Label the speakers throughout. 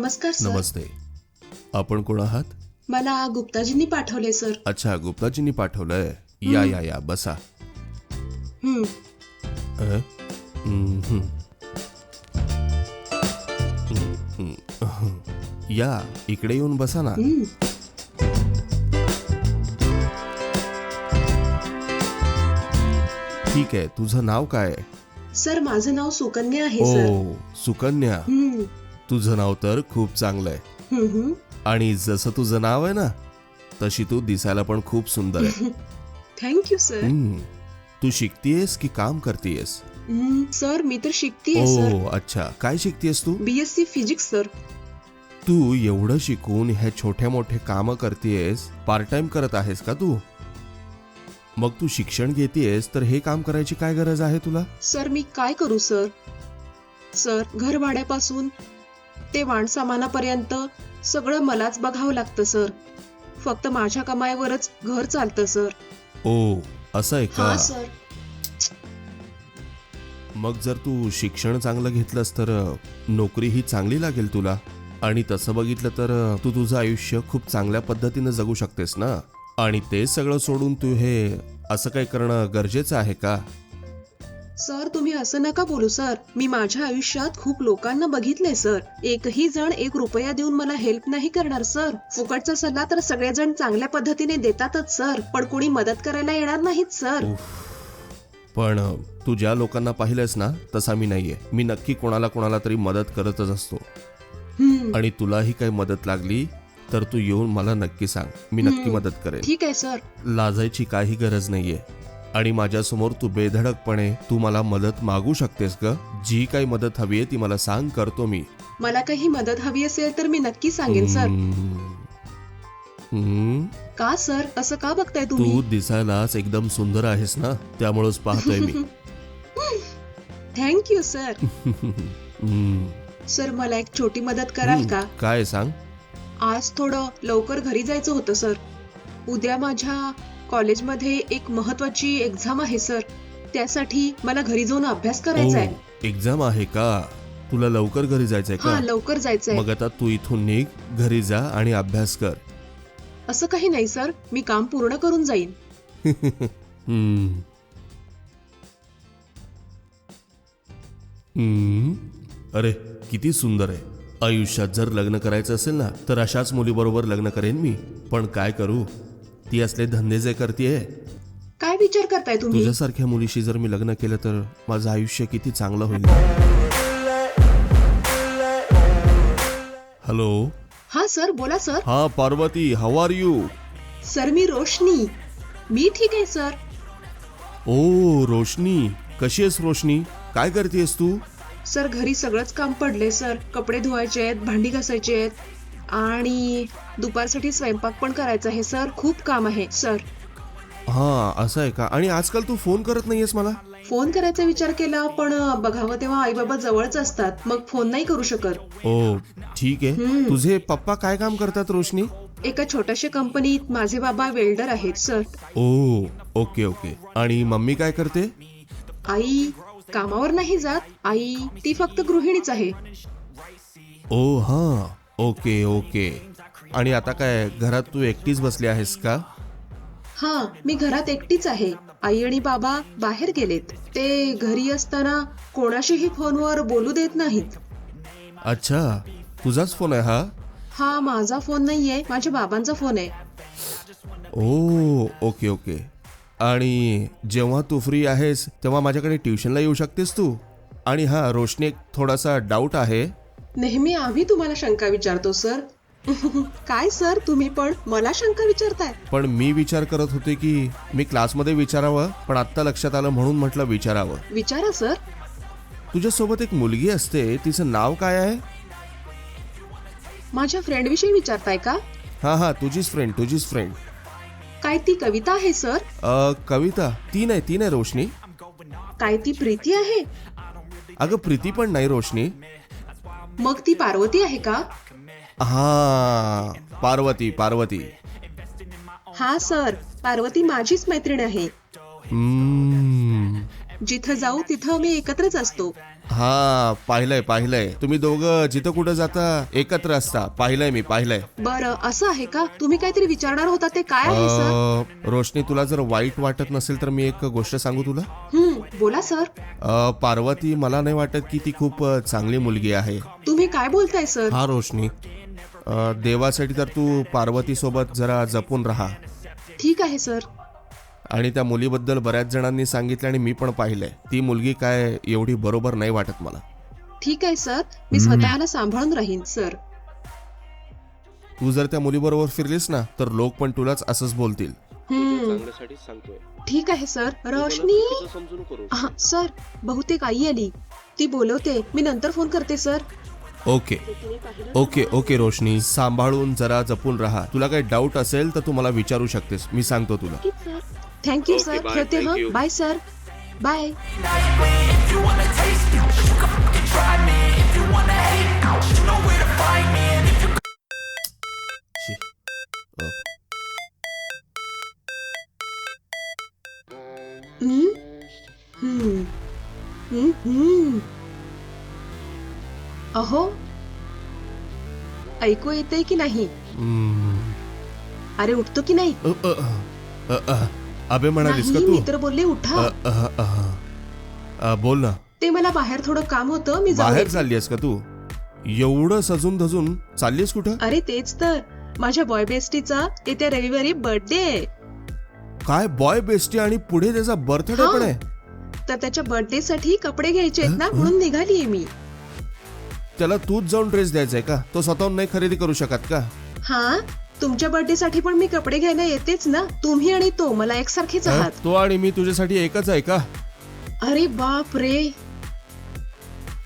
Speaker 1: नमस्कार सर.
Speaker 2: नमस्ते. आपण कोण आहात?
Speaker 1: मला गुप्ताजींनी पाठवले सर.
Speaker 2: अच्छा, गुप्ताजींनी पाठवलंय. या या या बसा.
Speaker 1: हं.
Speaker 2: अ? हम्म. या इकडे येऊन बसा ना.
Speaker 1: हं.
Speaker 2: ठीक आहे, तुझं नाव काय?
Speaker 1: सर माझं नाव सुकन्या आहे सर.
Speaker 2: ओ सुकन्या,
Speaker 1: हं.
Speaker 2: तुझं नाव तर खूप चांगलं आहे.
Speaker 1: हं, हं.
Speaker 2: आणि जसं तुझं नाव आहे ना तशी तू दिसायला पण खूप सुंदर आहे.
Speaker 1: Thank you sir.
Speaker 2: तू शिकतेयस की काम करतेयस?
Speaker 1: सर मी तर शिकतेय सर.
Speaker 2: ओ अच्छा, काय शिकतेयस तू?
Speaker 1: BSc physics sir.
Speaker 2: तू एवढं शिकून ह्या छोट्या मोठे काम करतेयस, पार्ट टाइम करत आहेस का तू? मग तू शिक्षण घेतेयस तर हे काम करायची काय गरज आहे तुला?
Speaker 1: सर मी काय करू सर? सर घर भाड्यापासून ते वाणसामानापर्यंत सगळं मलाच बघावं लागतं सर. फक्त माझ्या कमाईवरच घर चालतं सर.
Speaker 2: ओ असं आहे
Speaker 1: हा
Speaker 2: का?
Speaker 1: सर.
Speaker 2: मग जर तू शिक्षण चांगलं घेतलंस तर नोकरीही चांगली लागेल तुला. आणि तसं बघितलं तर तू तुझं आयुष्य खूप चांगल्या पद्धतीने जगू शकतेस ना. आणि ते सगळं सोडून तू हे असं काही करणं गरजेचं आहे का?
Speaker 1: सर तुम्ही असं नका बोलू सर. मी माझ्या आयुष्यात खूप लोकांना बघितलंय सर. एकही जण 1 रुपया देऊन मला हेल्प नाही करणार सर. फुकटचा सल्ला तर सगळेजण चांगल्या पद्धतीने देतातच सर, पण कोणी मदत करायला येणार नाहीत सर.
Speaker 2: पण तू ज्या लोकांना पाहिलंस ना तसा मी नाहीये. मी नक्की कोणाला तरी मदत करतच असतो. आणि तुलाही काही मदत लागली तर तू येऊन मला नक्की सांग. मी नक्की मदत करेन.
Speaker 1: ठीक आहे सर.
Speaker 2: लाजायची काही गरज नाहीये. आणि माझ्यासमोर तू बेधडकपणे तू मला मदत मागू शकतेस ग. जी काही मदत हवी आहे ती मला सांग, करतो मी.
Speaker 1: मला काही मदत हवी असेल तर मी नक्की सांगेन सर. का सर असं का बघताय तुम्ही?
Speaker 2: तू दिसायलाच एकदम सुंदर आहेस ना, त्यामुळेच पाहतोय मी.
Speaker 1: Thank you sir. सर मला एक छोटी मदत कराल का?
Speaker 2: काय सांग?
Speaker 1: आज थोडं लवकर घरी जायचं होतं सर. उद्या माझ्या कॉलेजमध्ये एक महत्वाची एक्झाम आहे सर. त्यासाठी मला घरी जाऊन अभ्यास करायचा आहे.
Speaker 2: एक्झाम आहे का? तुला लवकर घरी जायचंय
Speaker 1: हा
Speaker 2: का?
Speaker 1: लवकर जायचंय.
Speaker 2: मग आता तू इथून निघ, घरी जा आणि अभ्यास कर.
Speaker 1: असं काही नाही सर, मी काम पूर्ण करून जाईन.
Speaker 2: अरे किती सुंदर आहे. आयुष्यात जर लग्न करायचं असेल ना तर अशाच मुलीबरोबर लग्न करेन मी. पण काय करू, ती असले धंदे जे करतेय.
Speaker 1: काय विचार करताय तुम्ही?
Speaker 2: तुझ्यासारख्या मुलीशी जर मी लग्न केलं तर माझं आयुष्य किती चांगलं होईल. हॅलो.
Speaker 1: हा सर बोला सर.
Speaker 2: हा Parvati, how are you?
Speaker 1: Sir मी रोशनी. मी ठीक आहे सर.
Speaker 2: ओ रोशनी, कशी आहेस रोशनी? काय करतेस तू?
Speaker 1: सर घरी सगळंच काम पडले सर. कपडे धुवायचे आहेत, भांडी घासायचे आहेत आणि दुपारसाठी स्वयंपाक पण करायचा आहे सर. खूप काम आहे सर.
Speaker 2: हा असं आहे का? आणि आजकाल तू फोन करत नाहीयेस मला.
Speaker 1: फोन करायचा विचार केला पण बघावं तेव्हा आई बाबा जवळच असतात, मग फोन नाही करू शकत.
Speaker 2: ओ ठीक आहे. तुझे पप्पा काय काम करतात रोशनी?
Speaker 1: एका छोट्याशा कंपनीत माझे बाबा वेल्डर आहेत सर.
Speaker 2: ओ ओके ओके. आणि मम्मी काय करते?
Speaker 1: आई कामावर नाही जात. आई ती फक्त गृहिणीच आहे.
Speaker 2: ओ हा ओके ओके. आणि आता काय घरात तू एकटीच बसली आहेस का?
Speaker 1: हा मी घरात एकटीच आहे. आई आणि बाबा बाहेर गेलेत. ते घरी असताना कोणाशीही फोनवर बोलू देत नाहीत.
Speaker 2: अच्छा, तुझाच फोन आहे हा?
Speaker 1: हा माझा फोन नाहीये, माझ्या बाबांचा फोन आहे.
Speaker 2: ओ ओके ओके. आणि जेव्हा तू फ्री आहेस तेव्हा माझ्याकडे ट्युशनला येऊ शकतेस तू. आणि हा रोशनी, एक थोडासा डाऊट आहे.
Speaker 1: नेहमी आम्ही तुम्हाला शंका विचारतो सर. काय सर तुम्ही पण मला शंका विचारताय?
Speaker 2: पण मी विचार करत होते की मी क्लासमध्ये विचारावं, पण आत्ता लक्षात आलं म्हणून म्हटलं विचारावं.
Speaker 1: विचारा सर.
Speaker 2: तुझ्यासोबत एक मुलगी असते, तिचं नाव काय आहे?
Speaker 1: माझ्या फ्रेंड विषयी विचारताय का?
Speaker 2: हा तुझीच फ्रेंड.
Speaker 1: काय ती कविता आहे सर?
Speaker 2: कविता? ती नाही रोशनी.
Speaker 1: काय ती प्रीती आहे?
Speaker 2: अगं प्रीती पण नाही रोशनी.
Speaker 1: मग ती पार्वती आहे का?
Speaker 2: हा पार्वती.
Speaker 1: हा सर, पार्वती माझीच मैत्रीण आहे. जिथं जाऊ तिथं आम्ही एकत्रच असतो.
Speaker 2: हा पाहिलंय तुम्ही दोघं जिथं कुठं जाता एकत्र असता. पाहिलंय.
Speaker 1: बरं असं आहे का? तुम्ही काहीतरी विचारणार होता ते काय आहे सर?
Speaker 2: रोशनी, तुला जर वाईट वाटत नसेल तर मी एक गोष्ट सांगू तुला.
Speaker 1: बोला सर.
Speaker 2: पार्वती मला नाही वाटत की ती खूप चांगली मुलगी आहे.
Speaker 1: तुम्ही काय बोलताय सर?
Speaker 2: हा रोशनी, देवासाठी तर तू पार्वती सोबत जरा जपून राहा.
Speaker 1: ठीक आहे सर.
Speaker 2: आणि त्या मुलीबद्दल बऱ्याच जणांनी सांगितलं आणि मी पण पाहिलंय, ती मुलगी काय एवढी बरोबर नाही वाटत मला.
Speaker 1: ठीक आहे सर, मी स्वतःला सांभाळून राहीन सर.
Speaker 2: तू जर त्या मुलीबरोबर फिरलीस ना तर लोक पण तुलाच असंच बोलतील.
Speaker 1: ठीक आहे सर. रोशनी. सर, बहुतेक आई आली. ती बोलवते, मी नंतर फोन करते सर.
Speaker 2: ओके रोशनी, सांभाळून जरा जपून राहा. तुला काही डाऊट असेल तर तू मला विचारू शकतेस, मी सांगतो तुला.
Speaker 1: Thank you sir. ठेवते. हा, बाय सर. बाय. अहो, ऐकू येते की नाही? अरे उठतो की नाही?
Speaker 2: अबे म्हणालीस का
Speaker 1: नाही,
Speaker 2: तू?
Speaker 1: मी तर बोलले उठा.
Speaker 2: बोल ना.
Speaker 1: ते मला बाहेर थोडं काम होतं, मी जाऊन
Speaker 2: बाहेर
Speaker 1: येते.
Speaker 2: चाललीस का तू? एवढं सजून धजून चाललीस कुठं?
Speaker 1: अरे तेच तर, माझ्या बॉय बेस्टीचा येत्या रविवारी बर्थडे आहे.
Speaker 2: काय बॉय बेस्टी आणि पुढे त्याचा बर्थडे
Speaker 1: हा.
Speaker 2: पण आहे?
Speaker 1: तर त्याच्या बर्थडे साठी कपडे घ्यायचे आहेत ना, म्हणून निघालीये मी.
Speaker 2: त्याला तूच जाऊन ड्रेस द्यायचाय का? तो स्वतःहून नाही खरेदी करू शकत का?
Speaker 1: हा, तुमच्या बर्थडे साठी पण मी कपडे घ्यायला येतेच ना. तुम्ही आणि तो मला एकसारखेच आहात.
Speaker 2: तो आणि मी तुझ्यासाठी एकच आहे का?
Speaker 1: अरे बाप रे.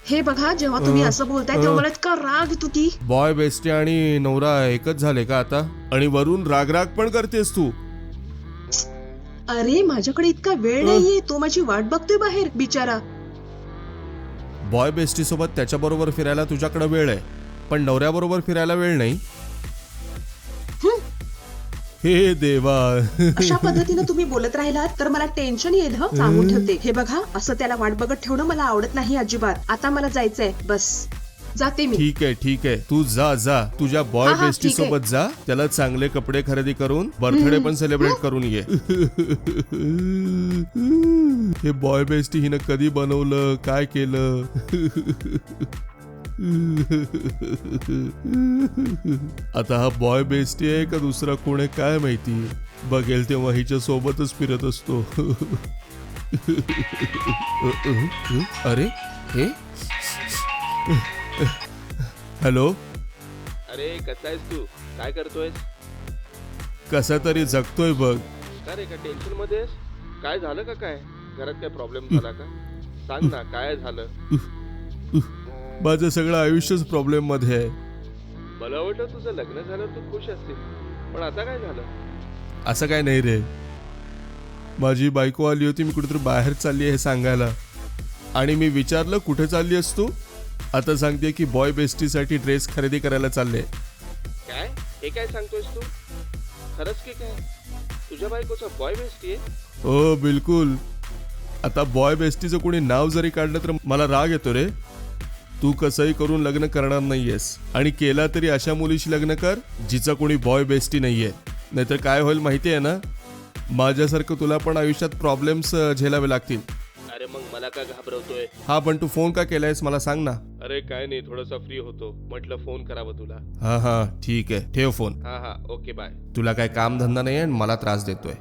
Speaker 1: हे बघा, जेव्हा तुम्ही असं बोलताय तेव्हा मला इतका राग येतो की.
Speaker 2: बॉय बेस्टी आणि नवरा एकच झाले का आता? आणि वरून राग पण करतेस तू.
Speaker 1: अरे माझ्याकडे इतका वेळ नाहीये. तो माझी वाट बघतोय बाहेर, बिचारा.
Speaker 2: बॉय बेस्टी सोबत त्याच्या बरोबर फिरायला तुझ्याकडे वेळ आहे, पण नवऱ्याबरोबर फिरायला वेळ नाही. हे देवा.
Speaker 1: अशा पद्धतीने तुम्ही बोलत राहिलात तर मला टेन्शन येईल. हं, सांगून ठेवते. हे बघा, असं त्याला वाट बघत ठेवणं मला आवडत नाही अजिबात. आता मला जायचंय, बस जाते मी.
Speaker 2: ठीक आहे, तू जा तुझ्या बॉय
Speaker 1: हा,
Speaker 2: बेस्टी
Speaker 1: ठीक आहे.
Speaker 2: सोबत जा. त्याला चांगले कपडे खरेदी करून बर्थडे पण सेलिब्रेट करून ये. हे बॉय बेस्टी हिनं कधी बनवलं, काय केलं? आता हा बॉय बेस्टी आहे का दुसरा कोण आहे काय माहिती. बघेल तेव्हा हिच्या सोबतच फिरत असतो. अरे हे हॅलो.
Speaker 3: अरे कसा आहेस तू? काय करतोयस?
Speaker 2: कसा तरी जगतोय बघ.
Speaker 3: का रे, का टेन्शन मध्ये आहेस? काय झालं का? काय घरात काय प्रॉब्लेम झाला का? सांग ना, काय झालं?
Speaker 2: माझं सगळं आयुष्यच प्रॉब्लेम मध्ये आहे.
Speaker 3: मला वाटलं तुझं लग्न झालं तू खुश असतील, पण आता काय झालं?
Speaker 2: असं काय नाही रे. माझी बायको आली होती, मी कुठेतरी बाहेर चालली हे सांगायला. आणि मी विचारलं कुठे चालली आहेस तू? आता सांगते की बॉय बेस्टीसाठी ड्रेस खरेदी करायला चालले.
Speaker 3: काय हे काय सांगतोयस तू? खरंच की काय? तुझ्या बायकोचा बॉय बेस्टी आहे?
Speaker 2: हो बिलकुल. आता बॉय बेस्टीचं कोणी नाव जरी काढलं तर मला राग येतो रे. तू कसंही करून लग्न करणार नाहीयेस, आणि केला तरी अशा मुलीशी लग्न कर जिचा कोणी बॉय बेस्टी नाहीये. नाहीतर काय होईल माहिती आहे ना, माझ्यासारखं तुला पण आयुष्यात प्रॉब्लेम्स झेलावे लागतील.
Speaker 3: अरे मग मला का घाबरवतोय?
Speaker 2: हा पण तू फोन का केलायस मला सांग ना.
Speaker 3: अरे काय नाही, थोडासा फ्री होतो, म्हटलं फोन करावं तुला.
Speaker 2: हा ठीक आहे, ठेव फोन.
Speaker 3: हा ओके बाय.
Speaker 2: तुला काय काम धंदा नाही आणि मला त्रास देतोय.